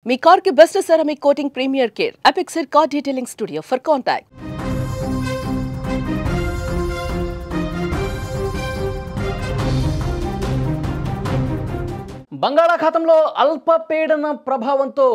మీ car కి best ceramic coating premier care Apexar car detailing studio for contact. బంగాళాఖాతంలో అల్పపీడన ప్రభావంతో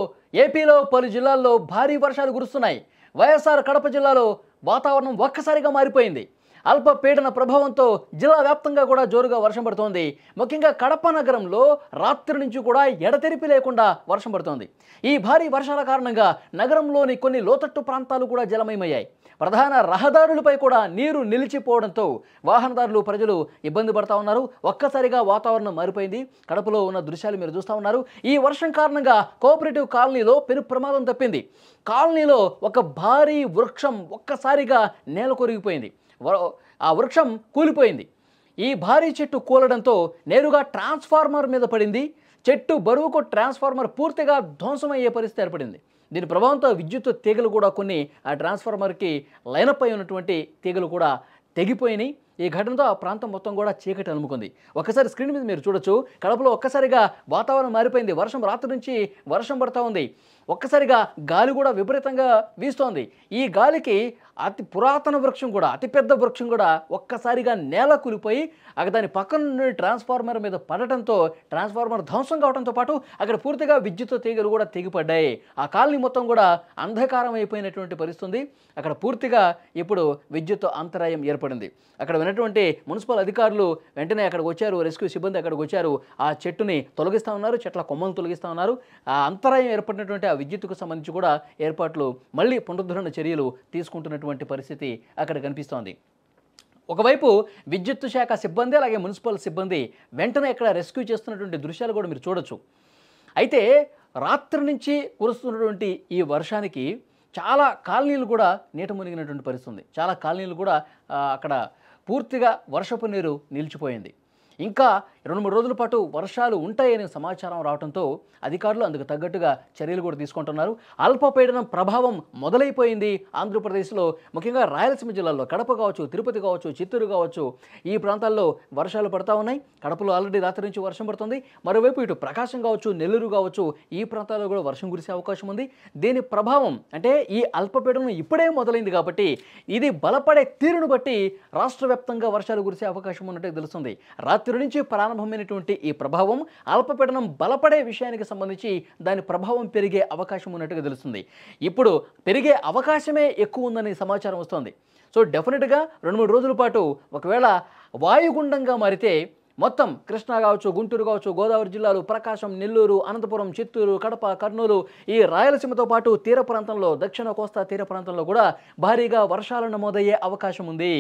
ఏపీలో పలు జిల్లాల్లో భారీ వర్షాలు కురుస్తున్నాయి. వైఎస్ఆర్ కడప జిల్లాలో వాతావరణం ఒక్కసారిగా మారిపోయింది. అల్పపీడన ప్రభావంతో జిల్లా వ్యాప్తంగా కూడా జోరుగా వర్షం పడుతోంది. ముఖ్యంగా కడప నగరంలో రాత్రి నుంచి కూడా ఎడతెరిపి లేకుండా వర్షం పడుతోంది. ఈ భారీ వర్షాల కారణంగా నగరంలోని కొన్ని లోతట్టు ప్రాంతాలు కూడా జలమయమయ్యాయి. ప్రధాన రహదారులపై కూడా నీరు నిలిచిపోవడంతో వాహనదారులు ప్రజలు ఇబ్బంది పడతా ఉన్నారు. ఒక్కసారిగా వాతావరణం మారిపోయింది. కడపలో ఉన్న దృశ్యాలు మీరు చూస్తూ ఉన్నారు. ఈ వర్షం కారణంగా కోఆపరేటివ్ కాలనీలో పెను ప్రమాదం తప్పింది. కాలనీలో ఒక భారీ వృక్షం ఒక్కసారిగా నేల కొరిగిపోయింది. ఆ వృక్షం కూలిపోయింది. ఈ భారీ చెట్టు కూలడంతో నేరుగా ట్రాన్స్ఫార్మర్ మీద పడింది. చెట్టు బరువుకు ట్రాన్స్ఫార్మర్ పూర్తిగా ధ్వంసమయ్యే పరిస్థితి ఏర్పడింది. దీని ప్రభావంతో విద్యుత్ తీగలు కూడా కొన్ని ఆ ట్రాన్స్ఫార్మర్కి లైనప్ అయి ఉన్నటువంటి తీగలు కూడా తెగిపోయినాయి. ఈ ఘటనతో ఆ ప్రాంతం మొత్తం కూడా చీకటి అలుముకుంది. ఒక్కసారి స్క్రీన్ మీద మీరు చూడొచ్చు. కడపలో ఒక్కసారిగా వాతావరణం మారిపోయింది. వర్షం రాత్రి నుంచి వర్షం పడుతూ ఉంది. ఒక్కసారిగా గాలి కూడా విపరీతంగా వీస్తోంది. ఈ గాలికి అతి పురాతన వృక్షం కూడా, అతిపెద్ద వృక్షం కూడా ఒక్కసారిగా నేల కూలిపోయి దాని పక్కన నుండి ట్రాన్స్ఫార్మర్ మీద పడటంతో ట్రాన్స్ఫార్మర్ ధ్వంసం కావడంతో పాటు అక్కడ పూర్తిగా విద్యుత్ తీగలు కూడా తెగిపడ్డాయి. ఆ కాలనీ మొత్తం కూడా అంధకారం అయిపోయినటువంటి పరిస్థితి. అక్కడ పూర్తిగా ఇప్పుడు విద్యుత్ అంతరాయం ఏర్పడింది. అక్కడ విన్నటువంటి మున్సిపల్ అధికారులు వెంటనే అక్కడికి వచ్చారు. రెస్క్యూ సిబ్బంది అక్కడికి వచ్చారు. ఆ చెట్టుని తొలగిస్తూ ఉన్నారు. చెట్ల కొమ్మలు తొలగిస్తూ ఉన్నారు. ఆ అంతరాయం ఏర్పడినటువంటి ఆ విద్యుత్తుకు సంబంధించి కూడా ఏర్పాట్లు మళ్ళీ పునరుద్ధరణ చర్యలు తీసుకుంటున్నటువంటి పరిస్థితి అక్కడ కనిపిస్తోంది. ఒకవైపు విద్యుత్ శాఖ సిబ్బంది అలాగే మున్సిపల్ సిబ్బంది వెంటనే ఇక్కడ రెస్క్యూ చేస్తున్నటువంటి దృశ్యాలు కూడా మీరు చూడొచ్చు. అయితే రాత్రి నుంచి కురుస్తున్నటువంటి ఈ వర్షానికి చాలా కాలనీలు కూడా నీట మునిగినటువంటి పరిస్థితి ఉంది. చాలా కాలనీలు కూడా అక్కడ పూర్తిగా వర్షపు నీరు నిలిచిపోయింది. ఇంకా 2-3 రోజుల పాటు వర్షాలు ఉంటాయనే సమాచారం రావడంతో అధికారులు అందుకు తగ్గట్టుగా చర్యలు కూడా తీసుకుంటున్నారు. అల్పపీడనం ప్రభావం మొదలైపోయింది ఆంధ్రప్రదేశ్లో. ముఖ్యంగా రాయలసీమ జిల్లాల్లో కడప కావచ్చు, తిరుపతి కావచ్చు, చిత్తూరు కావచ్చు, ఈ ప్రాంతాల్లో వర్షాలు పడతా ఉన్నాయి. కడపలో ఆల్రెడీ రాత్రి నుంచి వర్షం పడుతుంది. మరోవైపు ఇటు ప్రకాశం కావచ్చు, నెల్లూరు కావచ్చు, ఈ ప్రాంతాల్లో కూడా వర్షం కురిసే అవకాశం ఉంది. దీని ప్రభావం అంటే ఈ అల్పపీడనం ఇప్పుడే మొదలైంది కాబట్టి ఇది బలపడే తీరును బట్టి రాష్ట్ర వ్యాప్తంగా వర్షాలు కురిసే అవకాశం ఉన్నట్టు తెలుస్తుంది. రాత్రి నుంచి ప్రారంభమైనటువంటి ఈ ప్రభావం అల్పపీడనం బలపడే విషయానికి సంబంధించి దాని ప్రభావం పెరిగే అవకాశం ఉన్నట్టుగా తెలుస్తుంది. ఇప్పుడు పెరిగే అవకాశమే ఎక్కువ ఉందని సమాచారం వస్తోంది. సో డెఫినెట్గా 2-3 రోజుల పాటు ఒకవేళ వాయుగుండంగా మారితే మొత్తం కృష్ణా కావచ్చు, గుంటూరు కావచ్చు, గోదావరి జిల్లాలు, ప్రకాశం, నెల్లూరు, అనంతపురం, చిత్తూరు, కడప, కర్నూలు, ఈ రాయలసీమతో పాటు తీర ప్రాంతంలో, దక్షిణ కోస్తా తీర ప్రాంతంలో కూడా భారీగా వర్షాలు నమోదయ్యే అవకాశం ఉంది.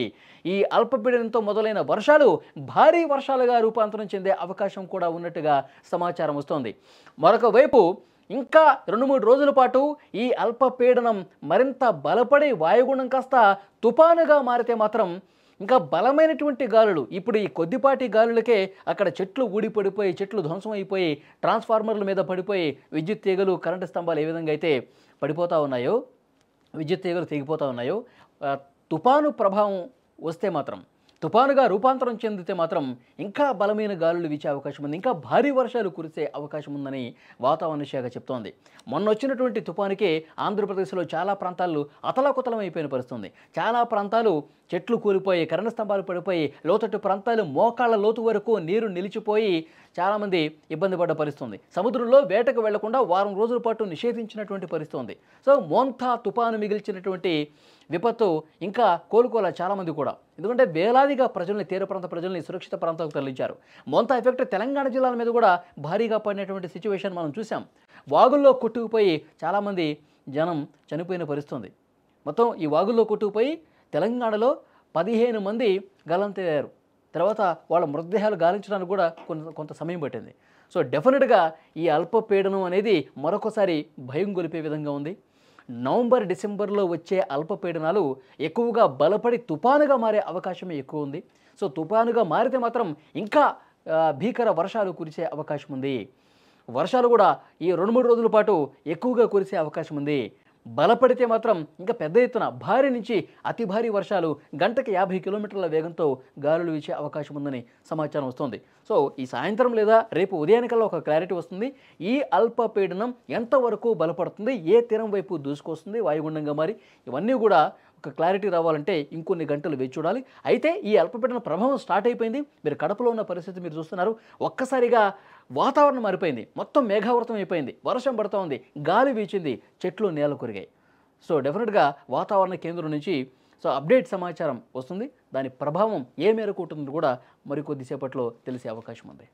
ఈ అల్పపీడనంతో మొదలైన వర్షాలు భారీ వర్షాలుగా రూపాంతరం చెందే అవకాశం కూడా ఉన్నట్టుగా సమాచారం వస్తోంది. మరొక వైపు ఇంకా 2-3 రోజుల పాటు ఈ అల్పపీడనం మరింత బలపడి వాయుగుండం కాస్త తుపానుగా మారితే మాత్రం ఇంకా బలమైనటువంటి గాలులు, ఇప్పుడు ఈ కొద్దిపాటి గాలులకే అక్కడ చెట్లు ఊడిపడిపోయి, చెట్లు ధ్వంసం అయిపోయి, ట్రాన్స్ఫార్మర్ల మీద పడిపోయి విద్యుత్ తీగలు, కరెంటు స్తంభాలు ఏ విధంగా అయితే పడిపోతూ ఉన్నాయో, విద్యుత్ తీగలు తెగిపోతూ ఉన్నాయో, తుపాను ప్రభావం వస్తే మాత్రం, తుపానుగా రూపాంతరం చెందితే మాత్రం ఇంకా బలమైన గాలులు వీచే అవకాశం ఉంది. ఇంకా భారీ వర్షాలు కురిసే అవకాశం ఉందని వాతావరణ శాఖ చెప్తోంది. మొన్న వచ్చినటువంటి తుపానుకే ఆంధ్రప్రదేశ్లో చాలా ప్రాంతాలు అతలాకుతలం అయిపోయిన పరిస్థితుంది. చాలా ప్రాంతాలు చెట్లు కూలిపోయి, కరెంటు స్తంభాలు పడిపోయి, లోతట్టు ప్రాంతాలు మోకాళ్ళ లోతు వరకు నీరు నిలిచిపోయి చాలామంది ఇబ్బంది పడ్డ పరిస్థితుంది. సముద్రంలో వేటకు వెళ్లకుండా వారం రోజుల పాటు నిషేధించినటువంటి పరిస్థితి ఉంది. సో మోంతా తుపాను మిగిల్చినటువంటి విపత్తు ఇంకా కోలుకోలే చాలామంది కూడా. ఎందుకంటే వేలాదిగా ప్రజల్ని, తీర ప్రాంత ప్రజల్ని సురక్షిత ప్రాంతాలకు తరలించారు. మోంతా ఎఫెక్ట్ తెలంగాణ జిల్లాల మీద కూడా భారీగా పడినటువంటి సిచ్యువేషన్ మనం చూసాం. వాగుల్లో కొట్టుకుపోయి చాలామంది జనం చనిపోయిన పరిస్థితుంది. మొత్తం ఈ వాగుల్లో కొట్టుకుపోయి తెలంగాణలో 15 మంది గల్లంతయ్యారు. తర్వాత వాళ్ళ మృతదేహాలు గాలించడానికి కూడా కొంత సమయం పట్టింది. సో డెఫినెట్గా ఈ అల్పపీడనం అనేది మరొకసారి భయం గొలిపే విధంగా ఉంది. నవంబర్, డిసెంబర్లో వచ్చే అల్పపీడనాలు ఎక్కువగా బలపడి తుపానుగా మారే అవకాశమే ఎక్కువ ఉంది. సో తుపానుగా మారితే మాత్రం ఇంకా భీకర వర్షాలు కురిసే అవకాశం ఉంది. వర్షాలు కూడా ఈ 2-3 రోజుల పాటు ఎక్కువగా కురిసే అవకాశం ఉంది. బలపడితే మాత్రం ఇంకా పెద్ద ఎత్తున భారీ నుంచి అతి భారీ వర్షాలు గంటకి 50 కిలోమీటర్ల వేగంతో గాలులు వీచే అవకాశం ఉందని సమాచారం వస్తుంది. సో ఈ సాయంత్రం లేదా రేపు ఉదయానికల్లా ఒక క్లారిటీ వస్తుంది. ఈ అల్పపీడనం ఎంతవరకు బలపడుతుంది, ఏ తీరం వైపు దూసుకొస్తుంది వాయుగుండంగా మారి, ఇవన్నీ కూడా ఒక క్లారిటీ రావాలంటే ఇంకొన్ని గంటలు వేచి చూడాలి. అయితే ఈ అల్పపీడన ప్రభావం స్టార్ట్ అయిపోయింది. మీరు కడపలో ఉన్న పరిస్థితి మీరు చూస్తున్నారు. ఒక్కసారిగా వాతావరణం మారిపోయింది, మొత్తం మేఘావృతం అయిపోయింది, వర్షం పడుతూ ఉంది, గాలి వీచింది, చెట్లు నేల కొరిగాయి. సో డెఫినెట్గా వాతావరణ కేంద్రం నుంచి అప్డేట్ సమాచారం వస్తుంది. దాని ప్రభావం ఏ మేరకు ఉంటుందో కూడా మరికొద్దిసేపట్లో తెలిసే అవకాశం ఉంది.